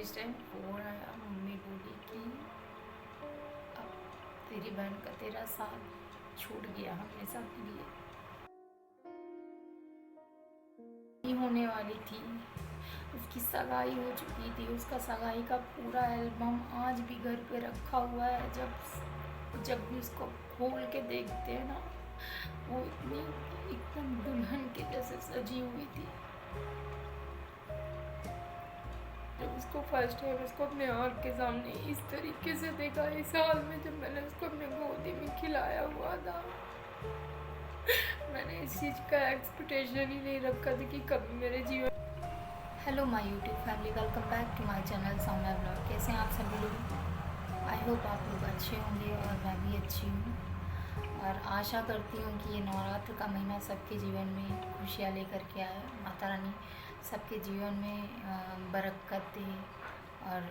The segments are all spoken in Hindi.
जिस टाइम फ़ोन आया मम्मी बोली कि अब तेरी बहन का तेरा साथ छूट गया हमेशा के लिए। नहीं होने वाली थी, उसकी सगाई हो चुकी थी। उसका सगाई का पूरा एल्बम आज भी घर पे रखा हुआ है। जब जब भी उसको खोल के देखते हैं ना, वो इतनी एकदम दुल्हन के जैसे सजी हुई थी। जब उसको फर्स्ट टाइम उसको अपने आँख के सामने इस तरीके से देखा, इस हाल में, जब मैंने उसको अपने गोदी में खिलाया हुआ था, मैंने इस चीज़ का एक्सपेक्टेशन ही नहीं रखा था कि कभी मेरे जीवन। Hello my YouTube family, welcome back to my channel Saumya blog. कैसे हैं आप सभी लोग? आई होप आप लोग अच्छे होंगे और मैं भी अच्छी हूँ। और आशा करती हूँ कि ये नवरात्र का महीना सबके जीवन में खुशियाँ लेकर के आए। माता रानी सबके जीवन में बरकत दे और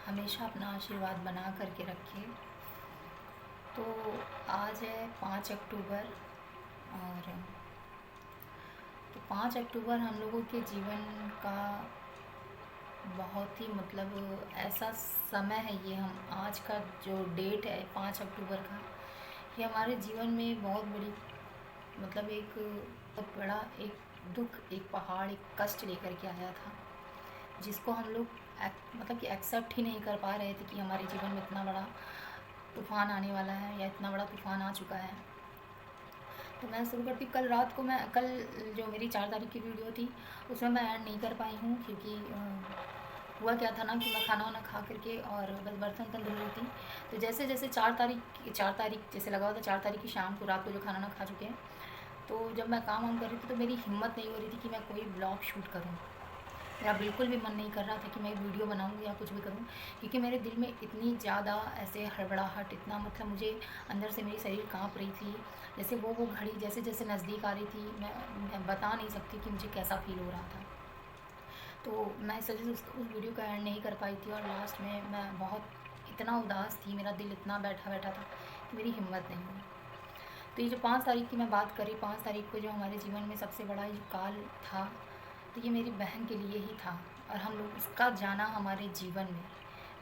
हमेशा अपना आशीर्वाद बना करके रखे। तो आज है 5 अक्टूबर, और तो 5 अक्टूबर हम लोगों के जीवन का बहुत ही ऐसा समय है। ये हम आज का जो डेट है 5 अक्टूबर का, ये हमारे जीवन में बहुत बड़ी एक बहुत बड़ा एक दुख, एक पहाड़, एक कष्ट लेकर के आया था, जिसको हम लोग कि एक्सेप्ट ही नहीं कर पा रहे थे कि हमारे जीवन में इतना बड़ा तूफ़ान आने वाला है या इतना बड़ा तूफ़ान आ चुका है। तो मैं शुरू करती हूँ। कल रात को कल जो मेरी 4 तारीख की वीडियो थी उसमें मैं ऐड नहीं कर पाई हूँ, क्योंकि हुआ क्या था ना कि मैं खाना वाना खा करके और बस बर्तन वर्तन धुल रही थी। तो जैसे जैसे 4 तारीख जैसे लगा हुआ था, 4 तारीख की शाम को, रात को जो खाना ना खा चुके हैं, तो जब मैं काम वाम कर रही थी तो मेरी हिम्मत नहीं हो रही थी कि मैं कोई ब्लॉग शूट करूँ। मेरा बिल्कुल भी मन नहीं कर रहा था कि मैं वीडियो बनाऊँ या कुछ भी करूँ, क्योंकि मेरे दिल में इतनी ज़्यादा ऐसे हड़बड़ाहट, इतना मुझे अंदर से मेरी शरीर काँप रही थी। जैसे वो घड़ी जैसे जैसे नज़दीक आ रही थी, मैं बता नहीं सकती कि मुझे कैसा फ़ील हो रहा था। तो मैं इस वजह से उस वीडियो का एंड नहीं कर पाई थी, और लास्ट में मैं बहुत इतना उदास थी, मेरा दिल इतना बैठा बैठा था कि मेरी हिम्मत नहीं हुई। तो ये जो 5 तारीख की मैं बात करी, 5 तारीख को जो हमारे जीवन में सबसे बड़ा जो काल था, तो ये मेरी बहन के लिए ही था। और हम लोग उसका जाना हमारे जीवन में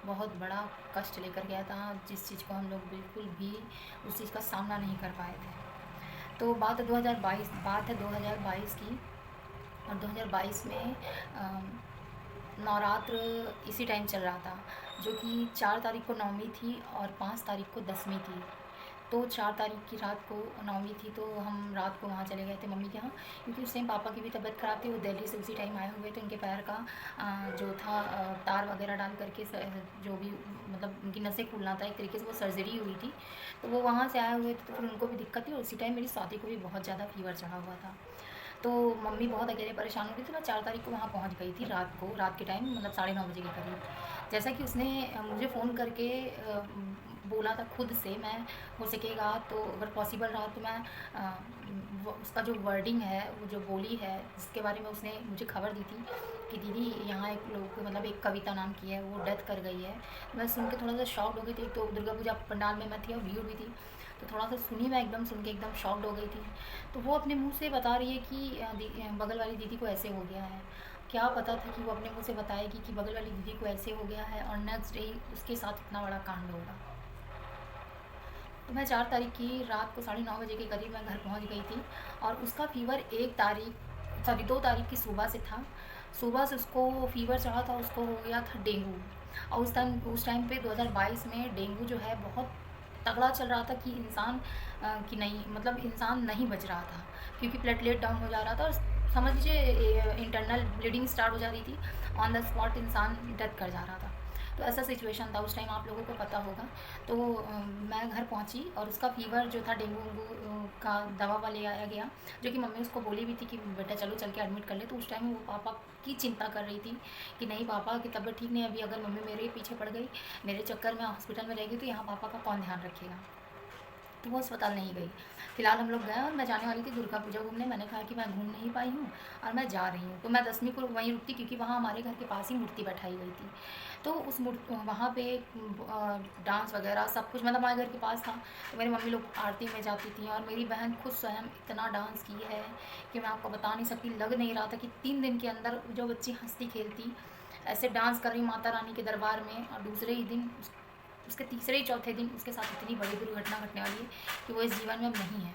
बहुत बड़ा कष्ट लेकर गया था, जिस चीज़ को हम लोग बिल्कुल भी उस चीज़ का सामना नहीं कर पाए थे। तो बात है 2022 की। और 2022 में नवरात्र इसी टाइम चल रहा था, जो कि 4 तारीख को नवमी थी और 5 तारीख को दसवीं थी। तो 4 तारीख की रात को नवमी थी, तो हम रात को वहाँ चले गए थे मम्मी के यहाँ, क्योंकि उस टाइम पापा की भी तबीयत ख़राब थी। वो दिल्ली से उसी टाइम आए हुए थे। उनके पैर का जो था तार वगैरह डाल करके जो भी उनकी नसें खुलना था, एक तरीके से वो सर्जरी हुई थी। तो वो वहाँ से आए हुए थे, तो फिर उनको भी दिक्कत थी, और उसी टाइम मेरी स्वाति को भी बहुत ज़्यादा फीवर चढ़ा हुआ था। तो मम्मी बहुत अकेले परेशान हो गई थी। मैं 4 तारीख को वहाँ पहुँच गई थी रात को, रात के टाइम 9:30 बजे के करीब। जैसा कि उसने मुझे फ़ोन करके बोला था खुद से, मैं हो सकेगा तो अगर पॉसिबल रहा तो मैं उसका जो वर्डिंग है, वो जो बोली है, जिसके बारे में उसने मुझे खबर दी थी कि दीदी यहाँ एक लोग एक कविता नाम की है, वो डेथ कर गई है। मैं सुन के थोड़ा सा शॉक्ड हो गई थी। तो दुर्गा पूजा पंडाल में मैं थी और भीड़ भी थी, तो थोड़ा सा सुनी, मैं एकदम सुन के एकदम शॉक्ड हो गई थी। तो वो अपने मुंह से बता रही है कि बगल वाली दीदी को ऐसे हो गया है। क्या पता था कि वो अपने मुंह से बताएगी कि बगल वाली दीदी को ऐसे हो गया है, और नेक्स्ट डे उसके साथ इतना बड़ा कांड होगा। तो मैं 4 तारीख की रात को 9:30 बजे के करीब मैं घर पहुंच गई थी। और उसका फ़ीवर 2 तारीख की सुबह से था। सुबह से उसको फ़ीवर चढ़ा था, उसको हो गया था डेंगू। और उस टाइम पे 2022 में डेंगू जो है बहुत तगड़ा चल रहा था, कि कि नहीं, इंसान नहीं बच रहा था, क्योंकि प्लेटलेट डाउन हो जा रहा था, और समझ लीजिए इंटरनल ब्लीडिंग स्टार्ट हो जा रही थी। ऑन द स्पॉट इंसान डेथ कर जा रहा था। तो ऐसा सिचुएशन था उस टाइम, आप लोगों को पता होगा। तो मैं घर पहुंची, और उसका फ़ीवर जो था, डेंगू वेंगू का दवा वाला ले आया गया, जो कि मम्मी उसको बोली भी थी कि बेटा चलो चल के एडमिट कर ले। तो उस टाइम वो पापा की चिंता कर रही थी कि नहीं, पापा की तबीयत ठीक नहीं है अभी, अगर मम्मी मेरे पीछे पड़ गई, मेरे चक्कर में हॉस्पिटल में रहेगी, तो यहाँ पापा का कौन ध्यान रखेगा। तो वो अस्पताल नहीं गई। फिलहाल हम लोग गए, और मैं जाने वाली थी दुर्गा पूजा घूमने। मैंने कहा कि मैं घूम नहीं पाई हूँ और मैं जा रही हूँ, तो मैं दसवीं को वहीं रुकती, क्योंकि वहाँ हमारे घर के पास ही मूर्ति बैठाई गई थी। तो वहाँ पे डांस वगैरह सब कुछ, हमारे घर के पास था। तो मेरी मम्मी लोग आरती में जाती थी, और मेरी बहन खुद स्वयं इतना डांस की है कि मैं आपको बता नहीं सकती। लग नहीं रहा था कि 3 दिन के अंदर जो बच्ची हंसती खेलती ऐसे डांस कर रही माता रानी के दरबार में, और दूसरे ही दिन उसके तीसरे ही चौथे दिन उसके साथ इतनी बड़ी दुर्घटना घटने वाली है कि वो इस जीवन में अब नहीं है।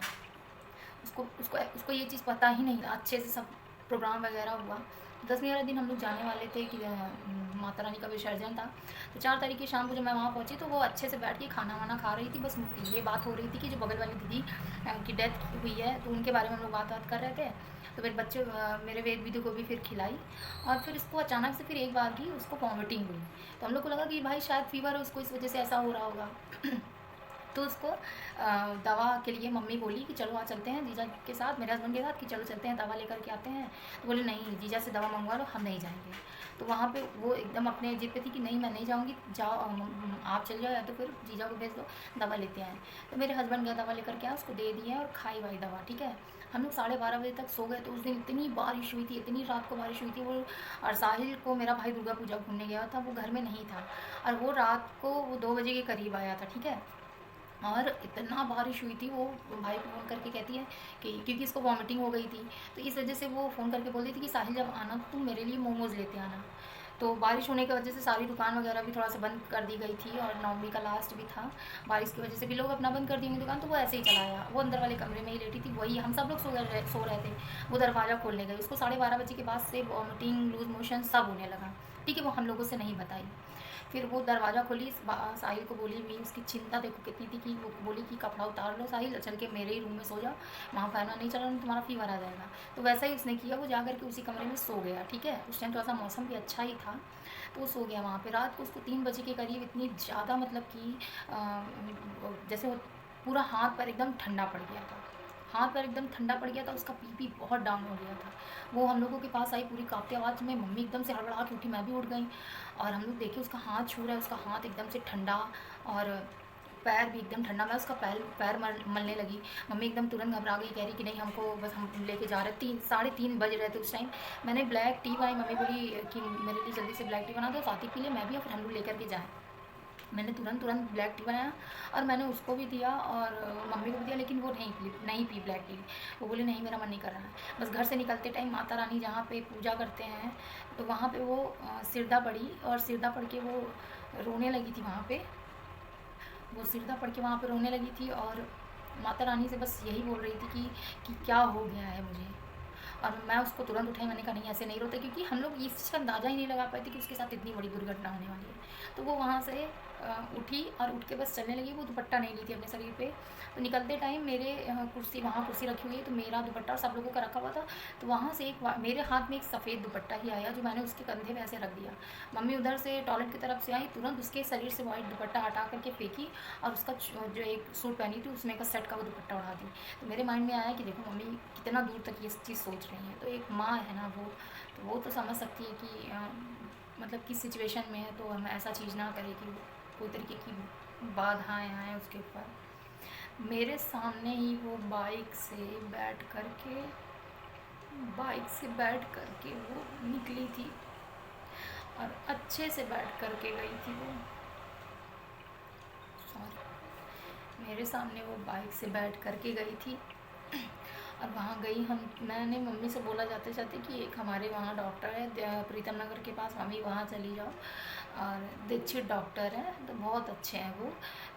उसको उसको उसको ये चीज़ पता ही नहीं था। अच्छे से सब प्रोग्राम वगैरह हुआ। 10वें दिन हम लोग जाने वाले थे कि माता रानी का विसर्जन था। तो 4 तारीख की शाम को जब मैं वहाँ पहुँची तो वो अच्छे से बैठ के खाना वाना खा रही थी। बस ये बात हो रही थी कि जो बगल वाली दीदी की डेथ हुई है, तो उनके बारे में हम लोग बात कर रहे थे। तो मेरे बच्चे मेरे वेद विधि को भी फिर खिलाई, और फिर इसको अचानक से फिर एक बार की उसको वॉमिटिंग हुई। तो हम लोग को लगा कि भाई शायद फीवर है उसको, इस वजह से ऐसा हो रहा होगा। तो उसको दवा के लिए मम्मी बोली कि चलो आज चलते हैं जीजा के साथ, मेरे हस्बैंड के साथ, कि चलो चलते हैं दवा लेकर के आते हैं। तो बोले नहीं, जीजा से दवा मंगवा लो, हम नहीं जाएंगे। तो वहाँ पे वो एकदम अपने जिद पे थी कि नहीं मैं नहीं जाऊँगी, जाओ आप चल जाओ, या तो फिर जीजा को भेज दो, दवा लेते आए। तो मेरे हस्बैंड गया दवा लेकर के आया, उसको दे दिया और खाई वाई दवा, ठीक है। हम लोग 12:30 बजे तक सो गए। तो उस दिन इतनी बारिश हुई थी, इतनी रात को बारिश हुई थी। वो और साहिल को, मेरा भाई दुर्गा पूजा घूमने गया था, वो घर में नहीं था, और वो रात को वो 2 बजे के करीब आया था, ठीक है। और इतना बारिश हुई थी, वो भाई को फ़ोन करके कहती है कि क्योंकि इसको वॉमिटिंग हो गई थी, तो इस वजह से वो फ़ोन करके बोल रही थी कि साहिल जब आना तो तुम मेरे लिए मोमोज़ लेते आना। तो बारिश होने की वजह से सारी दुकान वगैरह भी थोड़ा सा बंद कर दी गई थी, और नवमी का लास्ट भी था। बारिश की वजह से भी लोग अपना बंद कर दिए दुकान, तो वो ऐसे ही चला आया। वो अंदर वाले कमरे में ही लेटी थी, वही हम सब लोग सो रहे थे। वो दरवाज़ा खोलने गई, उसको 12:30 बजे के बाद से वॉमिटिंग, लूज मोशन सब होने लगा, ठीक है। वो हम लोगों से नहीं बताई। फिर वो दरवाज़ा खोली, साहिल को बोली भी, उसकी चिंता देखो कितनी थी, कि वो बोली कि कपड़ा उतार लो साहिल, चल के मेरे ही रूम में सो जाओ, वहाँ फैन नहीं चला, तुम्हारा फीवर आ जाएगा। तो वैसा ही उसने किया, वो जा करके उसी कमरे में सो गया, ठीक है। उस टाइम थोड़ा सा मौसम भी अच्छा ही था, तो वो सो गया वहाँ पे। रात को उसको 3 बजे के करीब इतनी ज़्यादा, मतलब कि जैसे वो पूरा हाथ पर एकदम ठंडा पड़ गया था, हाथ पर एकदम ठंडा पड़ गया था, उसका बीपी बहुत डाउन हो गया था। वो हम लोगों के पास आई पूरी काँपती आवाज़ में, मम्मी एकदम से हड़बड़ा के उठी, मैं भी उठ गई, और हम लोग देखे उसका हाथ छू रहा है, उसका हाथ एकदम से ठंडा, और पैर भी एकदम ठंडा। मैं उसका पैर पैर मलने लगी। मम्मी एकदम तुरंत घबरा गई, कह रही कि नहीं हमको, बस हम लेके जा रहे। 3 साढ़े 3 बज रहे थे उस टाइम। मैंने ब्लैक टी बनाई, मम्मी बोली कि मेरे लिए जल्दी से ब्लैक टी बना दो, साथ ही पी ले, मैं भी, और फिर हम लोग लेकर के जाएँ। मैंने तुरंत ब्लैक टी बनाया, और मैंने उसको भी दिया और मम्मी को भी दिया, लेकिन वो नहीं पी ब्लैक टी। वो बोली नहीं मेरा मन नहीं कर रहा है। बस घर से निकलते टाइम माता रानी जहाँ पे पूजा करते हैं, तो वहाँ पे वो सिरदा पड़ी, और सिरदा पड़ के वो रोने लगी थी वहाँ पे। वो सिरदा पड़ के वहाँ पे रोने लगी थी, और माता रानी से बस यही बोल रही थी कि क्या हो गया है मुझे। और मैं उसको तुरंत उठाई, मैंने कहा नहीं ऐसे नहीं रोते, क्योंकि हम लोग इस चीज़ का अंदाज़ा ही नहीं लगा पाए थे कि उसके साथ इतनी बड़ी दुर्घटना होने वाली है। तो वो वहाँ से उठी और उठ के बस चलने लगी। वो दुपट्टा नहीं ली थी अपने शरीर पे। तो निकलते टाइम मेरे वहाँ कुर्सी रखी हुई है, तो मेरा दुपट्टा सब लोगों का रखा हुआ था। तो वहाँ से मेरे हाथ में एक सफ़ेद दुपट्टा ही आया, जो मैंने उसके कंधे में ऐसे रख दिया। मम्मी उधर से टॉयलेट की तरफ से आई, तुरंत उसके शरीर से वाइट दुपट्टा हटा करके फेंकी, और उसका जो एक सूट पहनी थी उसमें का सेट का वो दुपट्टा उड़ा दी। तो मेरे माइंड में आया कि देखो मम्मी कितना दूर तक ये चीज़ सोच रही हैं। तो एक माँ है ना, वो तो समझ सकती है कि मतलब किस सिचुएशन में है, तो हम ऐसा चीज़ ना करें कि कोई तरीके की बाधाएँ आएँ उसके ऊपर। मेरे सामने ही वो बाइक से बैठ करके वो निकली थी, और अच्छे से बैठ करके गई थी वो। सॉरी, मेरे सामने वो बाइक से बैठ करके गई थी, और वहाँ गई मैंने मम्मी से बोला जाते जाते कि एक हमारे वहाँ डॉक्टर है प्रीतम नगर के पास, मम्मी वहाँ चली जाओ, और दीक्षित डॉक्टर है, तो बहुत अच्छे हैं वो।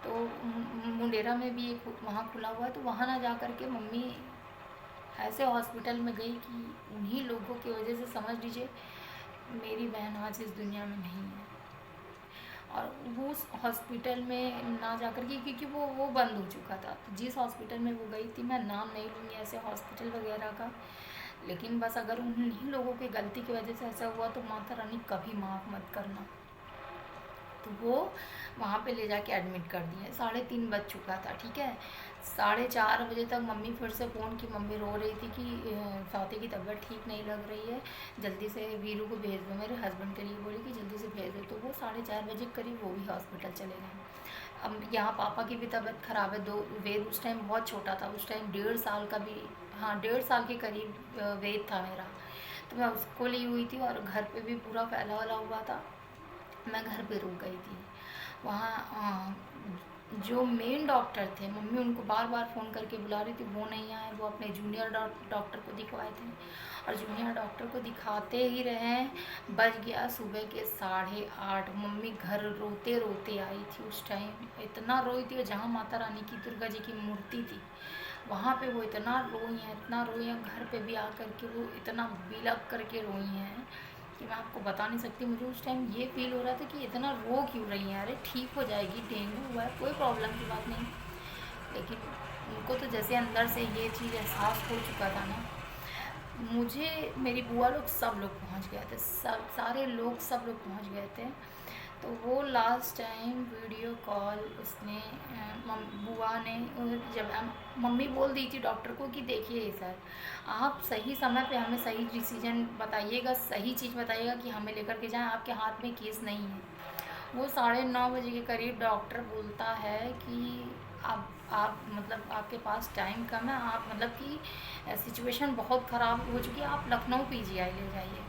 तो मुंडेरा में भी एक वहाँ खुला हुआ है, तो वहाँ ना जा कर के मम्मी ऐसे हॉस्पिटल में गई कि उन्हीं लोगों की वजह से समझ लीजिए मेरी बहन आज इस दुनिया में नहीं है। और वो उस हॉस्पिटल में ना जा कर के, क्योंकि वो बंद हो चुका था, तो जिस हॉस्पिटल में वो गई थी, मैं नाम नहीं लूँगी ऐसे हॉस्पिटल वगैरह का, लेकिन बस अगर उन्हीं लोगों की गलती की वजह से ऐसा हुआ तो माता रानी कभी माफ़ मत करना। तो वो वहाँ पे ले जाके एडमिट कर दिया। 3:30 बज चुका था, ठीक है। 4:30 बजे तक मम्मी फिर से फ़ोन की, मम्मी रो रही थी कि स्वाति की तबीयत ठीक नहीं लग रही है, जल्दी से वीरू को भेज दो, मेरे हस्बैंड के लिए बोली कि जल्दी से भेज दो। तो वो 4:30 बजे करीब वो भी हॉस्पिटल चले गए। अब यहाँ पापा की भी तबीयत ख़राब है। वेद उस टाइम बहुत छोटा था, उस टाइम 1.5 साल का भी, हाँ 1.5 साल के करीब वेद था मेरा। तो मैं उसको ली हुई थी, और घर पे भी पूरा फैला वाला हुआ था। मैं घर पे रुक गई थी वहाँ। जो मेन डॉक्टर थे, मम्मी उनको बार बार फ़ोन करके बुला रही थी, वो नहीं आए। वो अपने जूनियर डॉक्टर को दिखवाए थे, और जूनियर डॉक्टर को दिखाते ही रहे, बज गया सुबह के 8:30। मम्मी घर रोते रोते आई थी उस टाइम, इतना रोई थी। जहाँ माता रानी की, दुर्गा जी की मूर्ति थी, वहाँ पे वो इतना रोई हैं, इतना रोई हैं। घर पे भी आकर के वो इतना बिलख करके रोई हैं कि मैं आपको बता नहीं सकती। मुझे उस टाइम ये फील हो रहा था कि इतना रो क्यों रही हैं, अरे ठीक हो जाएगी, डेंगू हुआ है, कोई प्रॉब्लम की बात नहीं। लेकिन उनको तो जैसे अंदर से ये चीज़ एहसास हो चुका था ना। मुझे, मेरी बुआ लोग, सब लोग पहुंच गए थे, सब सारे लोग, सब लोग पहुंच गए थे। तो वो लास्ट टाइम वीडियो कॉल उसने, बुआ ने, जब मम्मी बोल दी थी डॉक्टर को कि देखिए सर, आप सही समय पे हमें सही डिसीजन बताइएगा, सही चीज़ बताइएगा कि हमें लेकर के जाएं, आपके हाथ में केस नहीं है। वो 9:30 बजे के करीब डॉक्टर बोलता है कि आप मतलब आपके पास टाइम कम है, आप मतलब कि सिचुएशन बहुत ख़राब हो चुकी है, आप लखनऊ पीजीआई ले जाइए।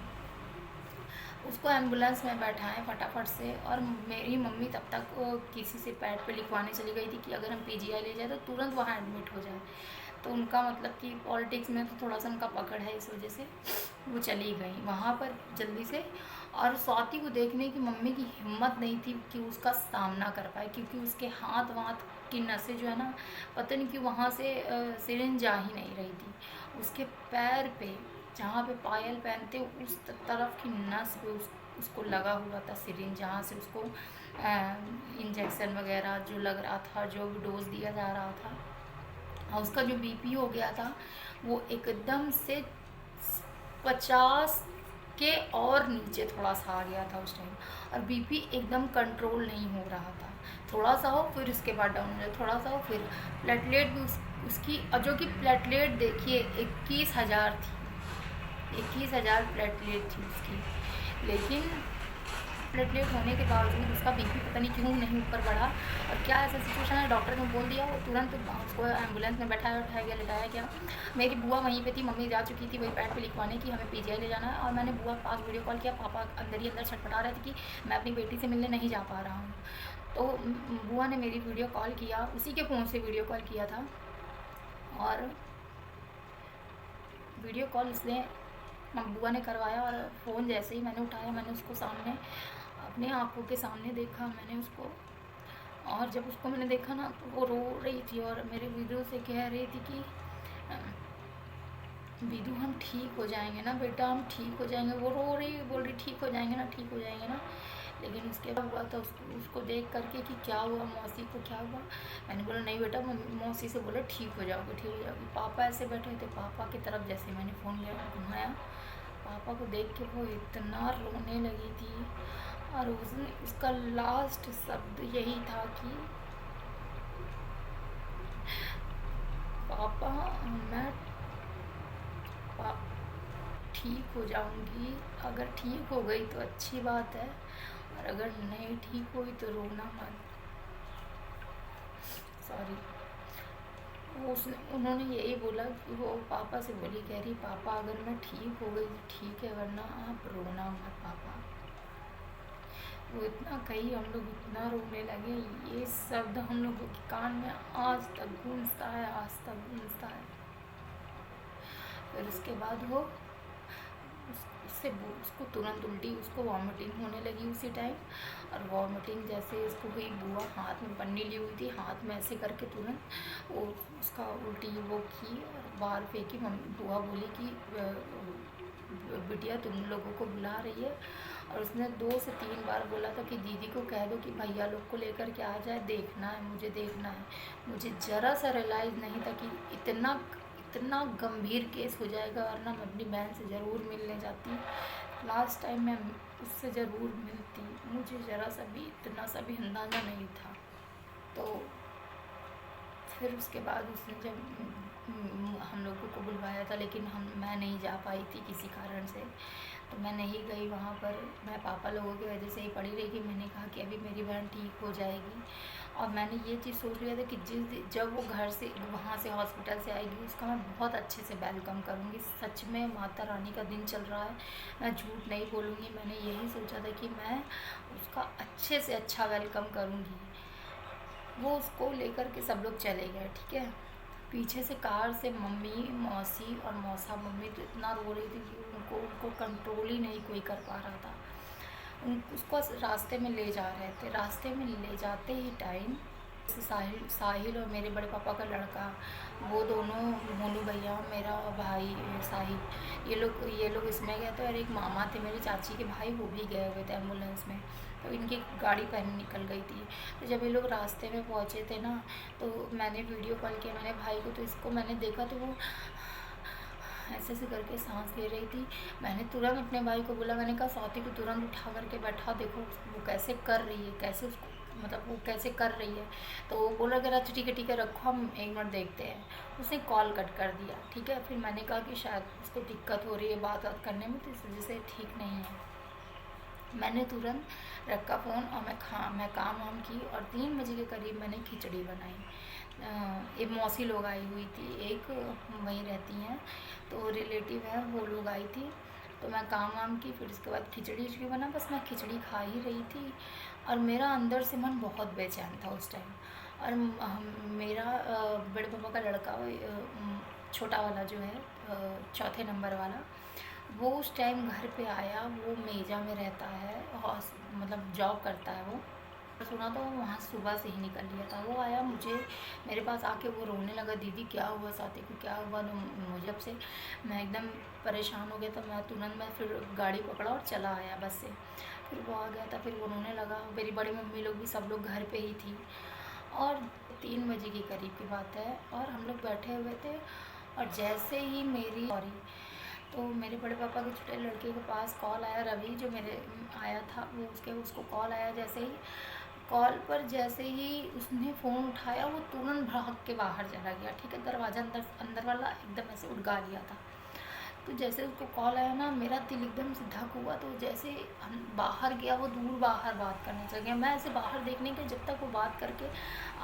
उसको एम्बुलेंस में बैठाएं फटाफट से। और मेरी मम्मी तब तक किसी से पैड पे लिखवाने चली गई थी कि अगर हम पीजीआई ले जाए तो तुरंत वहाँ एडमिट हो जाए। तो उनका मतलब कि पॉलिटिक्स में तो थोड़ा सा उनका पकड़ है, इस वजह से वो चली गई वहाँ पर जल्दी से। और स्वाति को देखने की मम्मी की हिम्मत नहीं थी कि उसका सामना कर पाए, क्योंकि उसके हाथ वाथ की नसें जो है ना, पता नहीं क्यों वहाँ से सिरिंज जा ही नहीं रही थी। उसके पैर पे, जहाँ पे पायल पहनते, उस तरफ की नस पे उसको लगा हुआ था सिरिंज, जहाँ से उसको इंजेक्शन वगैरह जो लग रहा था, जो भी डोज दिया जा रहा था। और उसका जो बीपी हो गया था, वो एकदम से 50 के और नीचे थोड़ा सा आ गया था उस टाइम। और बीपी एकदम कंट्रोल नहीं हो रहा था, थोड़ा सा हो फिर उसके बाद डाउन हो जाए, थोड़ा सा हो फिर। प्लेटलेट भी उसकी, जो कि प्लेटलेट देखिए 21,000 थी, 21,000 प्लेटलेट थी उसकी। लेकिन प्लेटलेट होने के बावजूद उसका बीपी पता नहीं क्यों नहीं ऊपर बढ़ा। और क्या ऐसा सिचुएशन है, डॉक्टर ने बोल दिया, वो तुरंत उसको एम्बुलेंस में बैठाया, उठाया गया, लेटाया गया। मेरी बुआ वहीं पे थी, मम्मी जा चुकी थी वही पैड पे लिखवाने की हमें पीजीआई ले जाना है। और मैंने बुआ के पास वीडियो कॉल किया, पापा अंदर ही अंदर छटपटा रहे थे कि मैं अपनी बेटी से मिलने नहीं जा पा रहा हूँ। तो बुआ ने मेरी वीडियो कॉल किया, उसी के फ़ोन से वीडियो कॉल किया था। और वीडियो कॉल इसलिए बुआ ने करवाया, और फ़ोन जैसे ही मैंने उठाया, मैंने उसको सामने, अपने आँखों के सामने देखा मैंने उसको। और जब उसको मैंने देखा ना, तो वो रो रही थी और मेरे वीडियो से कह रही थी कि विदु हम ठीक हो जाएंगे ना बेटा, हम ठीक हो जाएंगे। वो रो रही, बोल रही ठीक हो जाएंगे ना, ठीक हो जाएंगे ना। लेकिन उसके बाद हुआ था उसको देख करके कि क्या हुआ मौसी को, क्या हुआ। मैंने बोला नहीं बेटा, मौसी से बोला ठीक हो जाओगे, ठीक हो जाओगे। पापा ऐसे बैठे थे, पापा की तरफ जैसे मैंने फ़ोन घुमाया, पापा को देख के वो इतना रोने लगी थी। और उसका लास्ट शब्द यही था कि पापा, मैं ठीक हो जाऊंगी, अगर ठीक हो गई तो अच्छी बात है, और अगर नहीं ठीक हुई तो रोना मत। सॉरी। उन्होंने यही बोला कि वो पापा से बोली, कह रही पापा अगर मैं ठीक हो गई तो ठीक है, वरना आप रोना मत पापा। वो इतना कही, हम लोग इतना रोने लगे, ये शब्द हम लोगों के कान में आज तक गूंजता है, आज तक गूंजता है। फिर उसके बाद वो उसको तुरंत उल्टी, उसको वॉमिटिंग होने लगी उसी टाइम। और वॉमिटिंग जैसे उसको हुई, बुआ हाथ में पन्नी ली हुई थी, हाथ में ऐसे करके तुरंत वो उसका उल्टी वो की और बाहर फेंकी। बुआ बोली कि बिटिया तुम लोगों को बुला रही है। और उसने 2 से 3 बार बोला था कि दीदी को कह दो कि भैया लोग को लेकर के आ जाए, देखना है, मुझे देखना है। मुझे ज़रा सा रियलाइज़ नहीं था कि इतना गंभीर केस हो जाएगा, वरना मैं अपनी बहन से ज़रूर मिलने जाती। लास्ट टाइम मैं उससे ज़रूर मिलती, मुझे ज़रा सा भी, इतना सा भी अंदाज़ा नहीं था। तो फिर उसके बाद उसने जब हम लोगों को बुलवाया था, लेकिन मैं नहीं जा पाई थी किसी कारण से, तो मैं नहीं गई वहाँ पर। मैं पापा लोगों की वजह से ही पड़ी रही कि मैंने कहा कि अभी मेरी बहन ठीक हो जाएगी। और मैंने ये चीज़ सोच लिया था कि जब वो घर से, वहाँ से, हॉस्पिटल से आएगी, उसका मैं बहुत अच्छे से वेलकम करूँगी। सच में माता रानी का दिन चल रहा है, मैं झूठ नहीं बोलूँगी। मैंने यही सोचा था कि मैं उसका अच्छे से अच्छा वेलकम करूँगी। वो उसको लेकर के सब लोग चले गए, ठीक है। पीछे से कार से मम्मी, मौसी और मौसा, मम्मी तो इतना रो रही थी कि उनको उनको कंट्रोल ही नहीं कोई कर पा रहा था। उन उसको रास्ते में ले जा रहे थे, रास्ते में ले जाते ही टाइम साहिल साहिल और मेरे बड़े पापा का लड़का, वो दोनों, मोनू भैया, मेरा भाई साहिल, ये लोग इसमें गए थे, और एक मामा थे मेरी चाची के भाई, वो भी गए हुए थे एम्बुलेंस में। तो इनकी गाड़ी पहले निकल गई थी। तो जब ये लोग रास्ते में पहुँचे थे ना, तो मैंने वीडियो कॉल किया मैंने भाई को, तो इसको मैंने देखा तो वो ऐसे ऐसे करके सांस ले रही थी। मैंने तुरंत अपने भाई को बोला, मैंने कहा स्वाति को तुरंत उठा करके बैठा, देखो वो कैसे कर रही है, कैसे उसको मतलब वो कैसे कर रही है। तो वो बोला कि अच्छा ठीक है रखो, हम 1 मिनट देखते हैं। उसने कॉल कट कर दिया, ठीक है। फिर मैंने कहा कि शायद उसको दिक्कत हो रही है बात करने में, तो इस वजह से ठीक नहीं है। मैंने तुरंत रखा फ़ोन और मैं काम वाम की, और 3 बजे के करीब मैंने खिचड़ी बनाई। एक मौसी लोग आई हुई थी, एक वहीं रहती हैं, तो रिलेटिव है, वो लोग आई थी। तो मैं काम वाम की, फिर उसके बाद खिचड़ी उचड़ी बना, बस मैं खिचड़ी खा ही रही थी। और मेरा अंदर से मन बहुत बेचैन था उस टाइम। और मेरा बड़े पापा का लड़का, छोटा वाला जो है, चौथे नंबर वाला, वो उस टाइम घर पे आया। वो मेजा में रहता है, मतलब जॉब करता है वो। सुना तो वो वहाँ सुबह से ही निकल लिया था। वो आया मुझे, मेरे पास आके वो रोने लगा, दीदी क्या हुआ, साथी को क्या हुआ। तो मुझे जब से मैं एकदम परेशान हो गया, तो मैं फिर गाड़ी पकड़ा और चला आया बस से। फिर वो आ गया था, फिर वो रोने लगा। मेरी बड़ी मम्मी लोग भी सब लोग घर पे ही थी। और 3 बजे के करीब की बात है, और हम लोग बैठे हुए थे, और जैसे ही तो मेरे बड़े पापा के छोटे लड़के के पास कॉल आया, रवि जो मेरे आया था, वो उसको कॉल आया। जैसे ही कॉल पर जैसे ही उसने फ़ोन उठाया, वो तुरंत भाग के बाहर चला गया, ठीक है। दरवाज़ा अंदर अंदर वाला एकदम ऐसे उठगा लिया था। तो जैसे उसको कॉल आया ना, मेरा दिल एकदम से धक हुआ। तो जैसे हम बाहर गया, वो दूर बाहर बात करने चल गया। मैं ऐसे बाहर देखने के, जब तक वो बात करके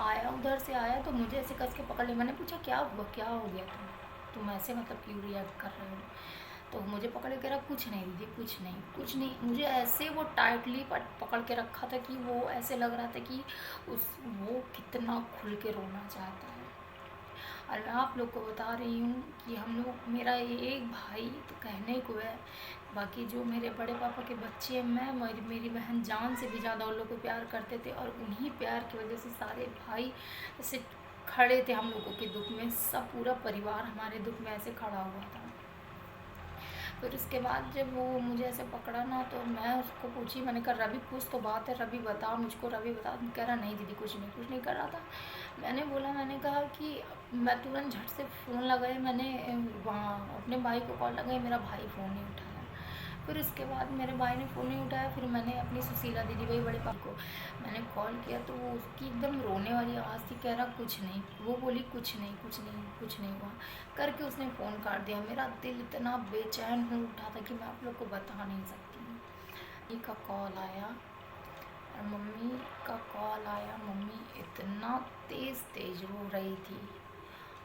आया, उधर से आया, तो मुझे ऐसे कस के पकड़ लिया। मैंने पूछा क्या हुआ, क्या हो गया तुम ऐसे मतलब क्यों रिएक्ट कर रहे हो। तो मुझे पकड़ के कह रहा कुछ नहीं दीदी, कुछ नहीं। मुझे ऐसे वो टाइटली पकड़ के रखा था कि वो ऐसे लग रहा था कि वो कितना खुल के रोना चाहता है। और मैं आप लोग को बता रही हूँ कि हम लोग, मेरा एक भाई तो कहने को है, बाकी जो मेरे बड़े पापा के बच्चे, मेरी बहन जान से भी ज़्यादा उन लोग को प्यार करते थे। और उन्हीं प्यार की वजह से सारे भाई ऐसे खड़े थे हम लोगों के दुख में। सब पूरा परिवार हमारे दुख में ऐसे खड़ा हुआ था। फिर उसके बाद जब वो मुझे ऐसे पकड़ा ना, तो मैं उसको पूछी, मैंने कहा रवि कुछ तो बात है, रवि बता मुझको, रवि बता। कह रहा नहीं दीदी कुछ नहीं कर रहा था। मैंने कहा कि मैं तुरंत झट से फ़ोन लगाई, मैंने वहाँ अपने भाई को कॉल लगाई, मेरा भाई फ़ोन नहीं उठाया। फिर उसके बाद मेरे भाई ने फ़ोन नहीं उठाया। फिर मैंने अपनी सुशीला दीदी, भाई बड़े पापा को मैंने कॉल किया, तो वो उसकी एकदम रोने वाली आवाज़ थी। कह रहा कुछ नहीं, वो बोली कुछ नहीं हुआ करके उसने फ़ोन काट दिया। मेरा दिल इतना बेचैन हो उठा था कि मैं आप लोग को बता नहीं सकती। मम्मी का कॉल आया, और मम्मी इतना तेज़ तेज़ रो रही थी।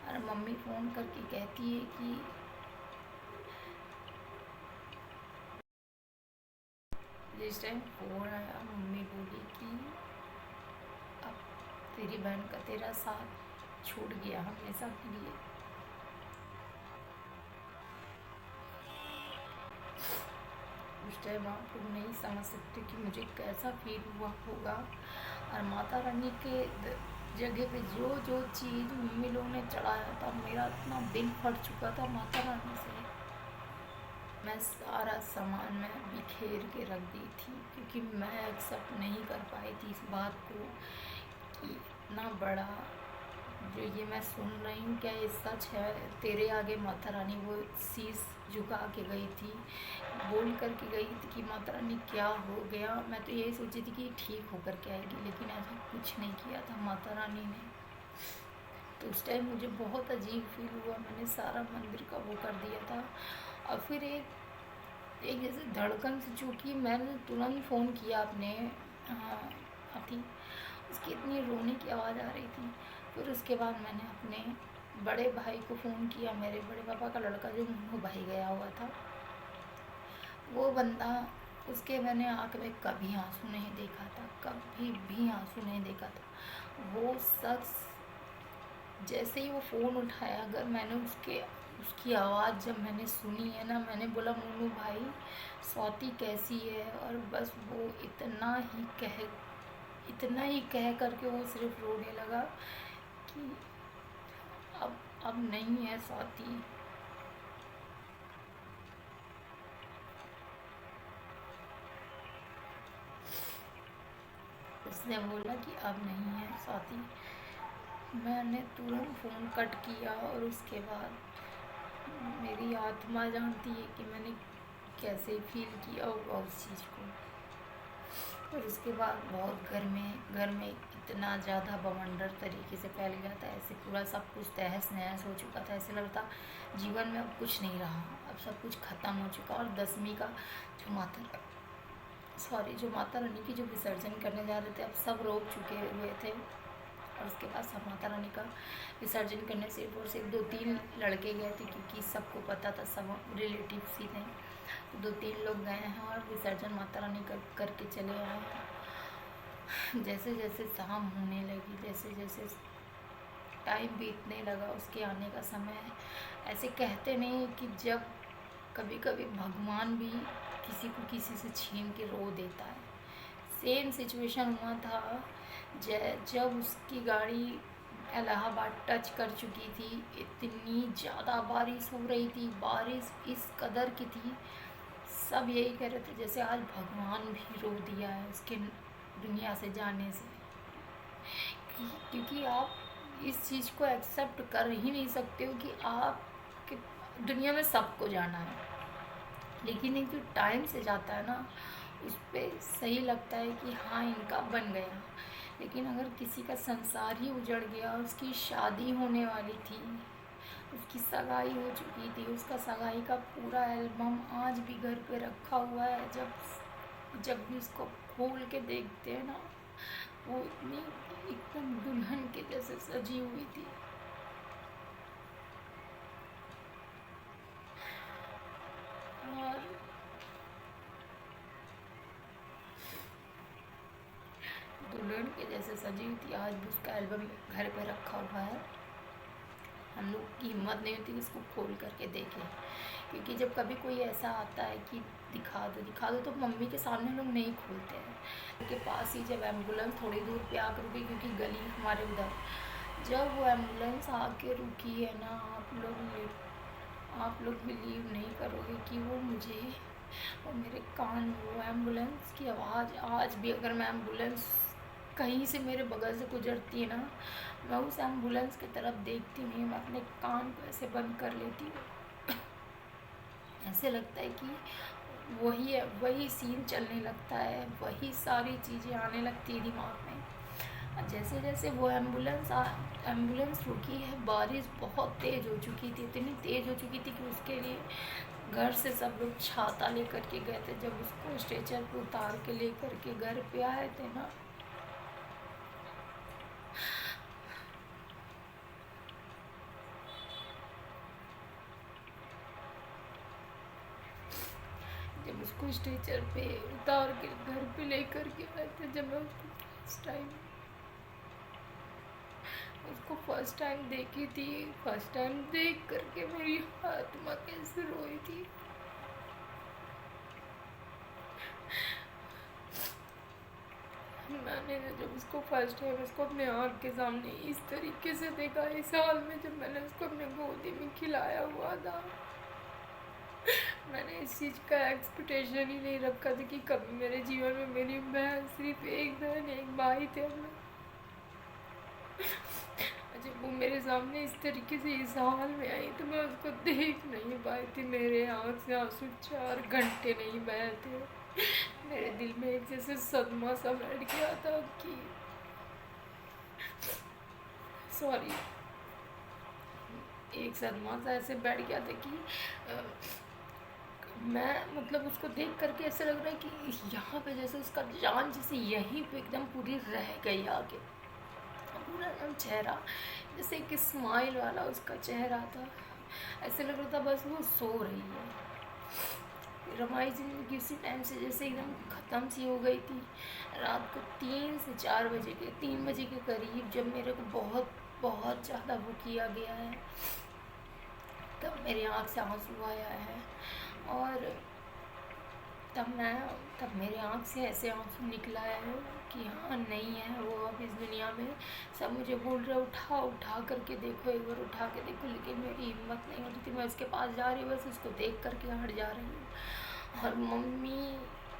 और मम्मी फ़ोन करके कहती है कि जिस टाइम फ़ोन आया, मम्मी बोली कि अब तेरी बहन का तेरा साथ छूट गया हमेशा के लिए। उस टाइम आप लोग नहीं समझ सकते कि मुझे कैसा फील हुआ होगा। और माता रानी के जगह पे जो जो चीज़ मम्मी लोग ने चढ़ाया था, मेरा इतना दिल फट चुका था माता रानी से। मैं सारा सामान मैं बिखेर के रख दी थी, क्योंकि मैं एक्सेप्ट नहीं कर पाई थी इस बात को कि इतना बड़ा जो ये मैं सुन रही हूँ, क्या ये सच है। तेरे आगे माता रानी वो शीश झुका के गई थी, बोल कर के गई थी कि माता रानी क्या हो गया। मैं तो यही सोची थी कि ठीक होकर के आएगी, लेकिन ऐसा कुछ नहीं किया था माता रानी ने। तो उस टाइम मुझे बहुत अजीब फील हुआ। मैंने सारा मंदिर का वो कर दिया था। और फिर एक जैसे धड़कन से चूँकि मैंने तुरंत फ़ोन किया अपने अभी, उसकी इतनी रोने की आवाज़ आ रही थी। फिर उसके बाद मैंने अपने बड़े भाई को फ़ोन किया, मेरे बड़े पापा का लड़का जो मुन्नू भाई गया हुआ था। वो बंदा उसके मैंने आँख में कभी आंसू नहीं देखा था, कभी भी आंसू नहीं देखा था। वो शख्स जैसे ही वो फ़ोन उठाया, अगर मैंने उसके उसकी आवाज़ जब मैंने सुनी है ना, मैंने बोला मोनू भाई स्वाति कैसी है, और बस वो इतना ही कह करके वो सिर्फ रोने लगा कि अब नहीं है स्वाति। उसने बोला कि अब नहीं है स्वाति। मैंने तुरंत फ़ोन कट किया, और उसके बाद मेरी आत्मा जानती है कि मैंने कैसे फील किया होगा उस चीज़ को। और उसके बाद बहुत घर में इतना ज़्यादा बवंडर तरीके से फैल गया था, ऐसे पूरा सब कुछ तहस नहस हो चुका था। ऐसे लगता जीवन में अब कुछ नहीं रहा, अब सब कुछ ख़त्म हो चुका। और 10वीं का जो माता रानी की जो विसर्जन करने जा रहे थे, अब सब रोक चुके हुए थे। और उसके बाद सब माता रानी का विसर्जन करने सिर्फ और सिर्फ 2-3 लड़के गए थे, क्योंकि सबको पता था, सब रिलेटिव्स ही थे। तो 2-3 लोग गए हैं और विसर्जन माता रानी करके चले आए हैं। जैसे जैसे शाम होने लगी, जैसे जैसे टाइम बीतने लगा, उसके आने का समय, ऐसे कहते नहीं कि जब कभी कभी भगवान भी किसी को किसी से छीन के रो देता है। सेम सिचुएशन हुआ था जब उसकी गाड़ी इलाहाबाद टच कर चुकी थी। इतनी ज़्यादा बारिश हो रही थी, बारिश इस कदर की थी, सब यही कह रहे थे जैसे आज भगवान भी रो दिया है उसके दुनिया से जाने से। क्योंकि आप इस चीज़ को एक्सेप्ट कर ही नहीं सकते हो कि आप दुनिया में सबको जाना है, लेकिन एक जो टाइम से जाता है ना, उस पर सही लगता है कि हाँ इनका बन गया। लेकिन अगर किसी का संसार ही उजड़ गया, उसकी शादी होने वाली थी, उसकी सगाई हो चुकी थी, उसका सगाई का पूरा एल्बम आज भी घर पे रखा हुआ है, जब भी उसको खोल के देखते हैं ना, वो इतनी एकदम दुल्हन के जैसे सजी हुई थी। और दुल्हन के जैसे सजी हुई थी, आज भी उसका एल्बम घर पे रखा हुआ है। हम लोग की हिम्मत नहीं होती कि उसको खोल करके देखें, क्योंकि जब कभी कोई ऐसा आता है कि दिखा दो तो मम्मी के सामने लोग नहीं खोलते हैं। के पास ही जब एम्बुलेंस थोड़ी दूर पे आकर रुकी, क्योंकि गली हमारे उधर, जब वो एम्बुलेंस आके रुकी है ना, आप लोग बिलीव नहीं करोगे कि वो मेरे कान में वो एम्बुलेंस की आवाज़ आज भी, अगर मैं एम्बुलेंस कहीं से मेरे बगल से गुजरती है ना, मैं उस एम्बुलेंस की तरफ देखती नहीं, मैं अपने कान को ऐसे बंद कर लेती हूँ। ऐसे लगता है कि वही सीन चलने लगता है, वही सारी चीज़ें आने लगती है दिमाग में। जैसे जैसे वो एम्बुलेंस रुकी है, बारिश बहुत तेज़ हो चुकी थी, इतनी तेज़ हो चुकी थी कि उसके लिए घर से सब लोग छाता लेकर के गए थे। जब उसको स्ट्रेचर पर उतार के लेकर के घर पे आए थे ना, जब उसको स्ट्रेचर पे उतार के घर पे लेकर के आए थे, जब मैं उसको फर्स्ट टाइम देखी थी, फर्स्ट टाइम देख करके मेरी आत्मा कैसे रोई थी। मैंने जब उसको फर्स्ट टाइम उसको अपने आँख के सामने इस तरीके से देखा, इस हाल में, जब मैंने उसको अपने गोदी में खिलाया हुआ था, मैंने इस चीज़ का एक्सपेक्टेशन ही नहीं रखा था कि कभी मेरे जीवन में मेरी बहन, सिर्फ एक बहन एक भाई थे हम लोग। जब वो मेरे सामने इस तरीके से इस हाल में आई तो मैं उसको देख नहीं पाई थी। मेरे आँख से आंसू 4 घंटे नहीं बहे थे। मेरे दिल में एक जैसे सदमा सा बैठ गया था कि सॉरी, एक सदमा सा ऐसे बैठ गया था कि मैं मतलब उसको देख करके ऐसे लग रहा है कि यहाँ पे जैसे उसका जान जैसे यहीं पे एकदम पूरी रह गई आगे। पूरा एकदम चेहरा जैसे एक स्माइल वाला उसका चेहरा था, ऐसे लग रहा था बस वो सो रही है। हमारी ज़िंदगी उसी टाइम से जैसे एकदम ख़त्म सी हो गई थी। रात को 3 से 4 बजे के 3 बजे के करीब जब मेरे को बहुत बहुत ज़्यादा वो किया गया है, तब मेरी आँख से आंसू आया है। और तब मेरे आँख से ऐसे आंसू निकला है कि हाँ, नहीं है वो अब इस दुनिया में। सब मुझे बोल रहे उठा उठा करके देखो, एक बार उठा के देखो, लेकिन मेरी हिम्मत नहीं होती थी। मैं उसके पास जा रही हूँ, बस उसको देख करके हट जा रही हूँ। और मम्मी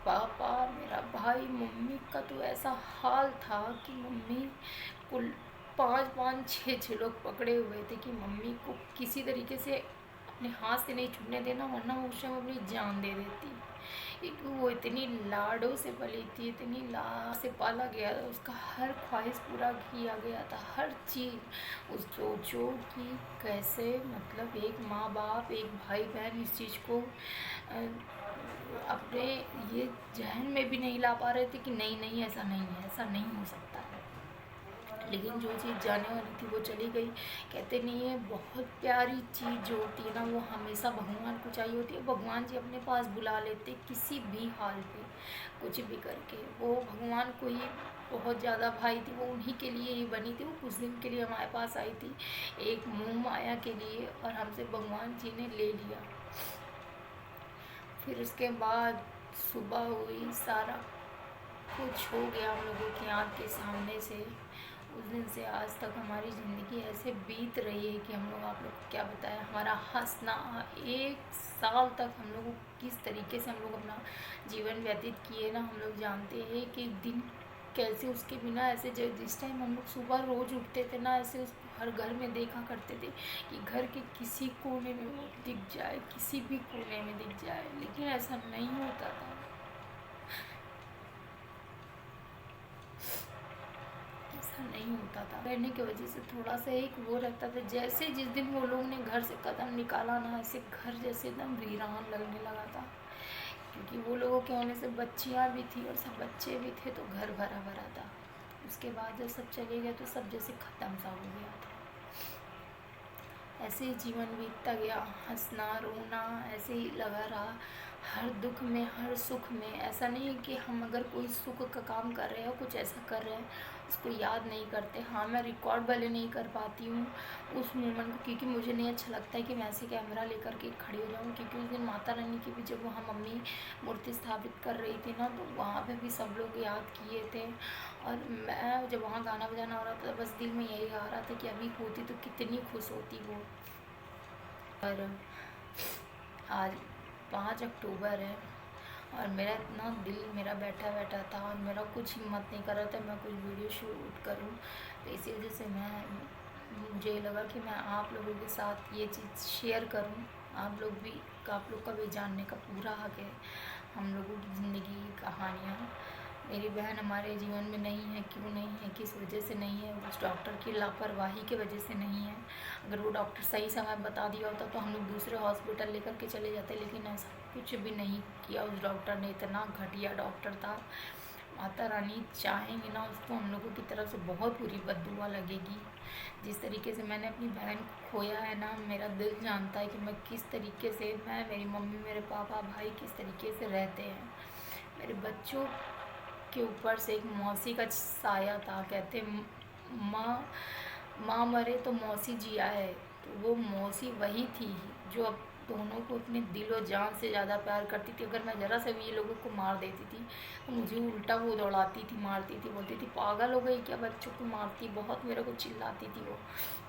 पापा, मेरा भाई, मम्मी का तो ऐसा हाल था कि मम्मी कुल 5-5 6-6 लोग पकड़े हुए थे कि मम्मी को किसी तरीके से अपने हाथ से नहीं छूटने देना, वरना वो उस टाइम अपनी जान दे देती। क्योंकि वो इतनी लाडों से पली थी, इतनी लाड से पाला गया था, उसका हर ख्वाहिश पूरा किया गया था, हर चीज़ उस सोचो कि कैसे, मतलब एक माँ बाप, एक भाई बहन इस चीज़ को अपने ये जहन में भी नहीं ला पा रहे थे कि नहीं नहीं, ऐसा नहीं है, ऐसा नहीं हो सकता है। लेकिन जो चीज़ जाने वाली थी वो चली गई। कहते नहीं है, बहुत प्यारी चीज़ जो होती है ना, वो हमेशा भगवान को चाहिए होती है। भगवान जी अपने पास बुला लेते किसी भी हाल पे, कुछ भी करके। वो भगवान को ही बहुत ज़्यादा भाई थी, वो उन्हीं के लिए ही बनी थी। वो कुछ दिन के लिए हमारे पास आई थी, एक मोह माया के लिए, और हमसे भगवान जी ने ले लिया। फिर उसके बाद सुबह हुई, सारा कुछ हो गया हम लोगों की आँख के सामने से। उस दिन से आज तक हमारी ज़िंदगी ऐसे बीत रही है कि हम लोग, आप लोग को क्या बताएं, हमारा हंसना 1 साल तक हम लोग किस तरीके से हम लोग अपना जीवन व्यतीत किए ना, हम लोग जानते हैं कि दिन कैसे उसके बिना ऐसे, जब जिस टाइम हम लोग सुबह रोज़ उठते थे ना, ऐसे उसको हर घर में देखा करते थे कि घर के किसी कोने में वो दिख जाए, किसी भी कोने में दिख जाए। लेकिन ऐसा नहीं होता था, ऐसा नहीं होता था। रहने की वजह से थोड़ा सा एक वो रहता था, जैसे जिस दिन वो लोग ने घर से कदम निकाला ना, ऐसे घर जैसे एकदम वीरान लगने लगा था। क्योंकि वो लोगों के होने से बच्चियाँ भी थी और सब बच्चे भी थे, तो घर भरा भरा था। उसके बाद जब सब चले गए तो सब जैसे ख़त्म सा हो गया था। ऐसे ही जीवन बीतता गया, हंसना रोना ऐसे ही लगा रहा। हर दुख में, हर सुख में। ऐसा नहीं है कि हम अगर कोई सुख का काम कर रहे हैं, कुछ ऐसा कर रहे हैं, उसको याद नहीं करते। हाँ, मैं रिकॉर्ड भले नहीं कर पाती हूँ उस मोमेंट को, क्योंकि मुझे नहीं अच्छा लगता है कि मैं ऐसे कैमरा लेकर के खड़ी हो जाऊँ। क्योंकि उस दिन माता रानी की भी जब वहाँ मम्मी मूर्ति स्थापित कर रही थी ना, तो वहाँ पे भी सब लोग याद किए थे। और मैं जब वहाँ गाना बजाना हो रहा था, बस दिल में यही आ रहा था कि अभी होती तो कितनी खुश होती वो। और आज 5 अक्टूबर है, और मेरा इतना दिल मेरा बैठा बैठा था, और मेरा कुछ हिम्मत नहीं कर रहा था मैं कुछ वीडियो शूट करूं। तो इसी वजह से मुझे लगा कि मैं आप लोगों के साथ ये चीज़ शेयर करूं। आप लोग का भी जानने का पूरा हक है, हम लोगों की ज़िंदगी की कहानियाँ। मेरी बहन हमारे जीवन में नहीं है, क्यों नहीं है, किस वजह से नहीं है, उस डॉक्टर की लापरवाही की वजह से नहीं है। अगर वो डॉक्टर सही समय बता दिया होता तो हम लोग दूसरे हॉस्पिटल लेकर के चले जाते, लेकिन ऐसा कुछ भी नहीं किया उस डॉक्टर ने। इतना घटिया डॉक्टर था। माता रानी चाहेंगी ना, उसको हम लोगों की तरफ से बहुत बुरी बद्दुआ लगेगी। जिस तरीके से मैंने अपनी बहन को खोया है ना, मेरा दिल जानता है कि मैं किस तरीके से, मैं, मेरी मम्मी, मेरे पापा, भाई किस तरीके से रहते हैं। मेरे बच्चों के ऊपर से एक मौसी का साया था। कहते माँ माँ मरे तो मौसी जिया है, तो वो मौसी वही थी जो अब दोनों को अपने दिल और जान से ज़्यादा प्यार करती थी। अगर मैं ज़रा से भी ये लोगों को मार देती थी तो मुझे उल्टा वो दौड़ाती थी, मारती थी, बोलती थी पागल हो गई क्या, बच्चों को मारती। बहुत मेरे को चिल्लाती थी वो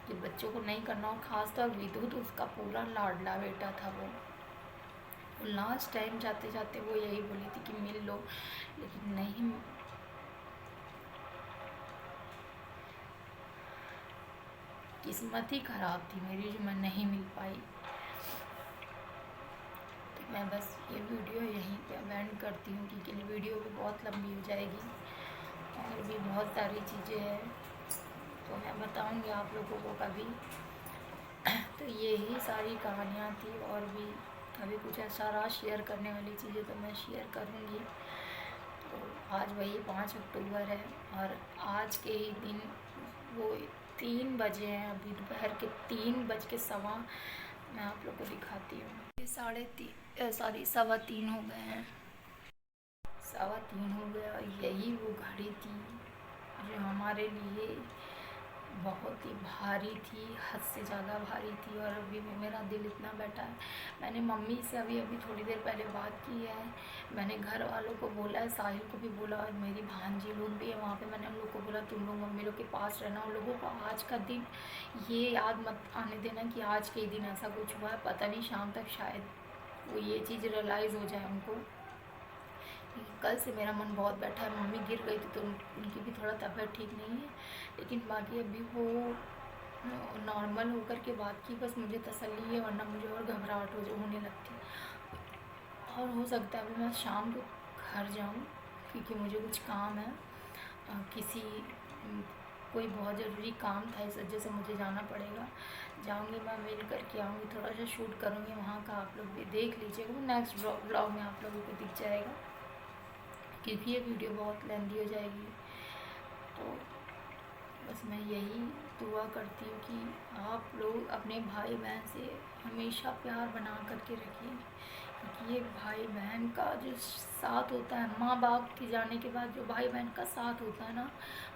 कि बच्चों को नहीं करना। और ख़ासतौर विदु तो उसका पूरा लाडला बेटा था वो। लास्ट टाइम जाते जाते वो यही बोली थी कि मिल लो, लेकिन नहीं, किस्मत ही ख़राब थी मेरी जो मैं नहीं मिल पाई। तो मैं बस ये वीडियो यहीं पे एंड करती हूँ, क्योंकि वीडियो भी बहुत लंबी हो जाएगी और भी बहुत सारी चीज़ें हैं, तो मैं बताऊँगी आप लोगों को कभी। तो यही सारी कहानियाँ थी, और भी अभी कुछ ऐसा रहा शेयर करने वाली चीज़ें तो मैं शेयर करूँगी। तो आज वही 5 अक्टूबर है, और आज के ही दिन वो 3 बजे हैं, अभी दोपहर के 3 बज के मैं आप लोग को दिखाती हूँ। ये 3:30 हो गए हैं, 3:15 हो गया। यही वो घड़ी थी जो हमारे लिए बहुत ही भारी थी, हद से ज़्यादा भारी थी। और अभी भी मेरा दिल इतना बैठा है। मैंने मम्मी से अभी थोड़ी देर पहले बात की है। मैंने घर वालों को बोला है, साहिल को भी बोला, और मेरी भांजी लोग भी है वहाँ पे। मैंने उन लोग को बोला तुम लोग मम्मी लोग के पास रहना। उन लोगों को आज का दिन ये याद मत आने देना कि आज के दिन ऐसा कुछ हुआ है। पता नहीं शाम तक शायद वो ये चीज़ रियलाइज़ हो जाए उनको। कल से मेरा मन बहुत बैठा है। मम्मी गिर गई थी तो उनकी भी थोड़ा तबीयत ठीक नहीं है, लेकिन बाकी अभी वो नॉर्मल होकर के बात की, बस मुझे तसल्ली है, वरना मुझे और घबराहट होने लगती। और हो सकता है अभी मैं शाम को घर जाऊं, क्योंकि मुझे कुछ काम है, किसी कोई बहुत ज़रूरी काम था, इस वजह से मुझे जाना पड़ेगा। जाऊंगी, मैं मिल करके आऊँगी, थोड़ा सा शूट करूँगी वहाँ का, आप लोग भी देख लीजिएगा। नेक्स्ट ब्लॉग में आप लोगों को दिख जाएगा, क्योंकि ये वीडियो बहुत लेंदी हो जाएगी। तो बस मैं यही दुआ करती हूँ कि आप लोग अपने भाई बहन से हमेशा प्यार बना करके रखिए, क्योंकि ये भाई बहन का जो साथ होता है, माँ बाप के जाने के बाद जो भाई बहन का साथ होता है ना,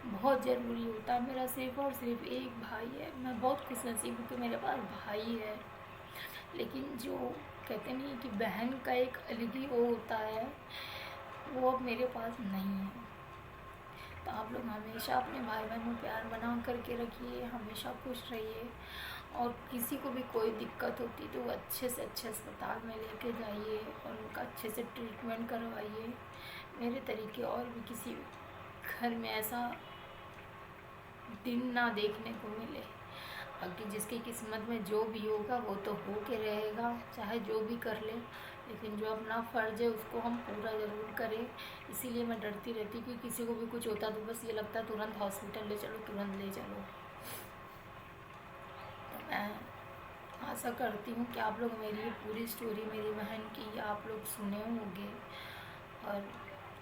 बहुत ज़रूरी होता है। मेरा सिर्फ़ और सिर्फ एक भाई है। मैं बहुत खुशनसीब हूँ कि मेरे पास भाई है, लेकिन जो कहते नहीं कि बहन का एक अलग ही वो होता है, वो अब मेरे पास नहीं है। तो आप लोग हमेशा अपने भाई बहन में प्यार बना करके रखिए, हमेशा खुश रहिए। और किसी को भी कोई दिक्कत होती तो अच्छे से अच्छे अस्पताल में लेके जाइए और उनका अच्छे से ट्रीटमेंट करवाइए। मेरे तरीके और भी किसी घर में ऐसा दिन ना देखने को मिले। बाकी जिसकी किस्मत में जो भी होगा वो तो हो के रहेगा, चाहे जो भी कर ले, लेकिन जो अपना फ़र्ज़ है उसको हम पूरा ज़रूर करें। इसीलिए मैं डरती रहती कि किसी को भी कुछ होता तो बस ये लगता तुरंत हॉस्पिटल ले चलो, तुरंत ले चलो। तो मैं आशा करती हूँ कि आप लोग मेरी ये पूरी स्टोरी मेरी बहन की आप लोग सुने होंगे, और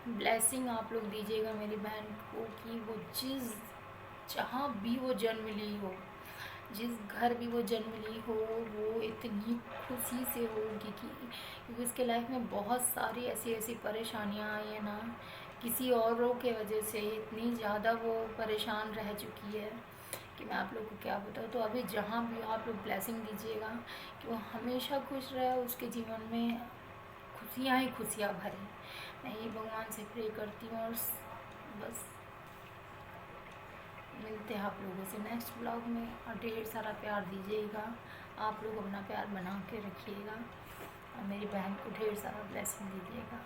ब्लेसिंग आप लोग दीजिएगा मेरी बहन को कि वो जहाँ भी वो जन्म ली हो, जिस घर भी वो जन्म ली हो, वो इतनी खुशी से होगी कि, क्योंकि उसके लाइफ में बहुत सारी ऐसी ऐसी परेशानियाँ आई हैं ना, किसी औरों के वजह से इतनी ज़्यादा वो परेशान रह चुकी है कि मैं आप लोग को क्या बताऊँ। तो अभी जहाँ भी आप लोग ब्लेसिंग दीजिएगा कि वो हमेशा खुश रहे, उसके जीवन में खुशियाँ ही खुशियाँ भरे। मैं ये भगवान से प्रे करती हूँ। और बस मिलते हैं आप लोगों से नेक्स्ट ब्लॉग में, और ढेर सारा प्यार दीजिएगा। आप लोग अपना प्यार बना के रखिएगा, और मेरी बहन को ढेर सारा ब्लेसिंग दीजिएगा।